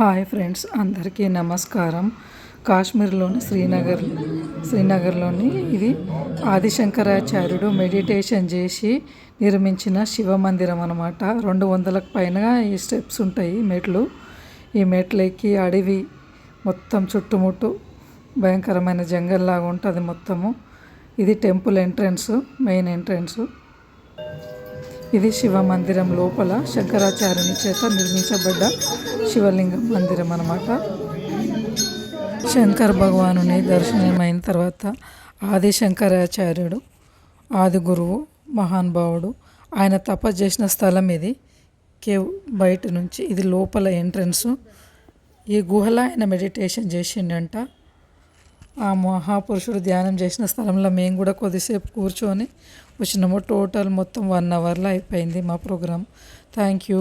Hi friends, అందరికీ నమస్కారం. కాశ్మీర్లోని శ్రీనగర్లోని ఇది ఆదిశంకరాచార్యుడు మెడిటేషన్ చేసి నిర్మించిన శివ మందిరం అన్నమాట. 200లకు పైన ఈ స్టెప్స్ ఉంటాయి, మెట్లు. ఈ మెట్లు ఎక్కి అడవి మొత్తం చుట్టుముట్టు భయంకరమైన జంగల్ లాగా ఉంటుంది మొత్తము. ఇది టెంపుల్ ఎంట్రన్స్, మెయిన్ ఎంట్రన్స్. ఇది శివ మందిరం లోపల శంకరాచార్యుని చేత నిర్మించబడ్డ శివలింగం మందిరం అన్నమాట. శంకర్ భగవానుని దర్శనమైన తర్వాత ఆది శంకరాచార్యుడు, ఆది గురువు, మహానుభావుడు, ఆయన తపస్సు చేసిన స్థలం ఇది. కేవ్ బయట నుంచి ఇది లోపల ఎంట్రన్స్. ఈ గుహలో ఆయన మెడిటేషన్ చేసిండంట. ఆ మహాపురుషుడు ధ్యానం చేసిన స్థలంలో మేము కూడా కొద్దిసేపు కూర్చొని వచ్చినాము. టోటల్ మొత్తం 1 అవర్లో అయిపోయింది మా ప్రోగ్రామ్. Thank you.